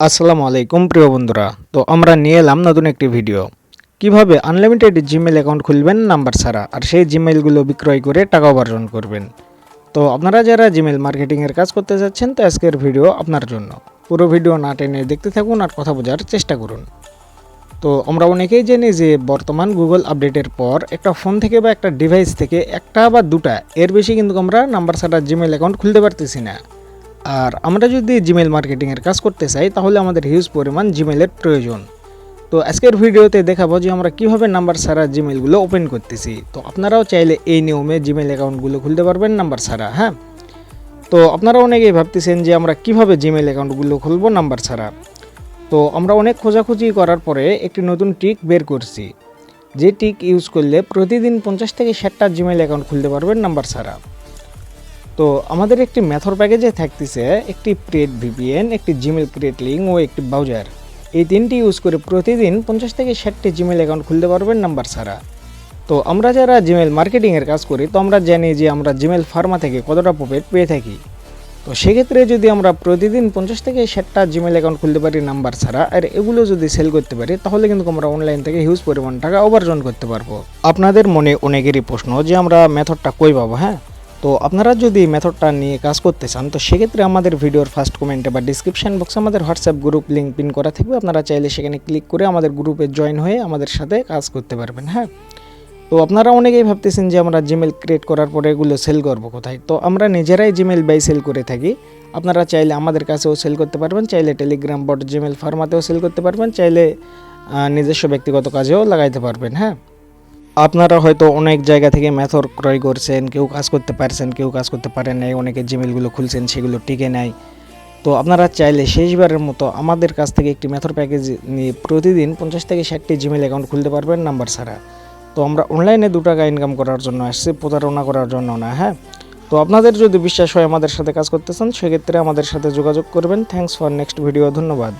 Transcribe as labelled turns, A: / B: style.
A: আসসালামু আলাইকুম প্রিয় বন্ধুরা। তো আমরা নিয়ে এলাম নতুন একটি ভিডিও। কিভাবে আনলিমিটেড জিমেইল অ্যাকাউন্ট খুলবেন নাম্বার ছাড়া, আর সেই জিমেইলগুলো বিক্রয় করে টাকা উপার্জন করবেন। তো আপনারা যারা জিমেইল মার্কেটিংয়ের কাজ করতে যাচ্ছেন, তো আজকের ভিডিও আপনার জন্য। পুরো ভিডিও না টেনে দেখতে থাকুন আর কথা বোঝার চেষ্টা করুন। তো আমরা অনেকেই জানি যে বর্তমান গুগল আপডেটের পর একটা ফোন থেকে বা একটা ডিভাইস থেকে একটা বা দুটা এর বেশি কিন্তু আমরা নাম্বার ছাড়া জিমেইল অ্যাকাউন্ট খুলতে পারতেছি না। আর আমরা যদি জিমেইল মার্কেটিংয়ের কাজ করতে চাই, তাহলে আমাদের হিউজ পরিমাণ জিমেইলের প্রয়োজন। তো আজকের ভিডিওতে দেখাবো যে আমরা কিভাবে নাম্বার ছাড়া জিমেইলগুলো ওপেন করতেছি। তো আপনারাও চাইলে এই নিয়মে জিমেইল অ্যাকাউন্টগুলো খুলতে পারবেন নাম্বার ছাড়া। হ্যাঁ, তো আপনারা অনেকেই ভাবতেছেন যে আমরা কিভাবে জিমেইল অ্যাকাউন্টগুলো খুলবো নাম্বার ছাড়া। তো আমরা অনেক খোঁজাখুঁজি করার পরে একটি নতুন ট্রিক বের করছি, যে ট্রিক ইউজ করলে প্রতিদিন 50 থেকে 60টা জিমেইল অ্যাকাউন্ট খুলতে পারবেন নাম্বার ছাড়া। তো আমাদের একটি মেথড প্যাকেজে থাকতেছে একটি প্রেড ভিপিএন, একটি জিমেইল ক্রিয়েট লিঙ্ক ও একটি ব্রাউজার। এই তিনটি ইউজ করে প্রতিদিন 50 থেকে 60টি জিমেইল অ্যাকাউন্ট খুলতে পারবেন নাম্বার ছাড়া। তো আমরা যারা জিমেইল মার্কেটিংয়ের কাজ করি, তো আমরা জানি যে আমরা জিমেইল ফার্মা থেকে কতটা প্রফিট পেয়ে থাকি। তো সেক্ষেত্রে যদি আমরা প্রতিদিন 50 থেকে 60টা জিমেইল অ্যাকাউন্ট খুলতে পারি নাম্বার ছাড়া, আর এগুলো যদি সেল করতে পারি, তাহলে কিন্তু আমরা অনলাইন থেকে হিউজ পরিমাণ টাকা উপার্জন করতে পারবো। আপনাদের মনে অনেকেরই প্রশ্ন যে আমরা মেথডটা কই পাবো। হ্যাঁ, তো আপনারা যদি মেথডটা নিয়ে কাজ করতে চান, তো সেক্ষেত্রে আমাদের ভিডিওর ফার্স্ট কমেন্টে বা ডিসক্রিপশন বক্সে আমাদের হোয়াটসঅ্যাপ গ্রুপ লিঙ্ক পিন করা থাকবে। আপনারা চাইলে সেখানে ক্লিক করে আমাদের গ্রুপে জয়েন হয়ে আমাদের সাথে কাজ করতে পারবেন। হ্যাঁ, তো আপনারা অনেকেই ভাবতেছেন যে আমরা জিমেইল ক্রিয়েট করার পরে এগুলো সেল করবো কোথায়। তো আমরা নিজেরাই জিমেইল বাই সেল করে থাকি। আপনারা চাইলে আমাদের কাছেও সেল করতে পারবেন, চাইলে টেলিগ্রাম বট জিমেইল ফার্মাতেও সেল করতে পারবেন, চাইলে নিজস্ব ব্যক্তিগত কাজেও লাগাইতে পারবেন। হ্যাঁ, আপনারা হয়তো অনেক জায়গা থেকে মেথড ক্রয় করছেন, কেউ কাজ করতে পারছেন, কেউ কাজ করতে পারেন নাই, অনেকে জিমেইলগুলো খুলছেন সেগুলো টিকে নাই। তো আপনারা চাইলে শেষবারের মতো আমাদের কাছ থেকে একটি মেথড প্যাকেজ নিয়ে প্রতিদিন 50 থেকে 60টি জিমেইল অ্যাকাউন্ট খুলতে পারবেন নাম্বার ছাড়া। তো আমরা অনলাইনে 2 টাকা ইনকাম করার জন্য আসছি, প্রতারণা করার জন্য না। হ্যাঁ, তো আপনাদের যদি বিশ্বাস হয় আমাদের সাথে কাজ করতে চান, সেক্ষেত্রে আমাদের সাথে যোগাযোগ করবেন। Thanks for next video. ধন্যবাদ।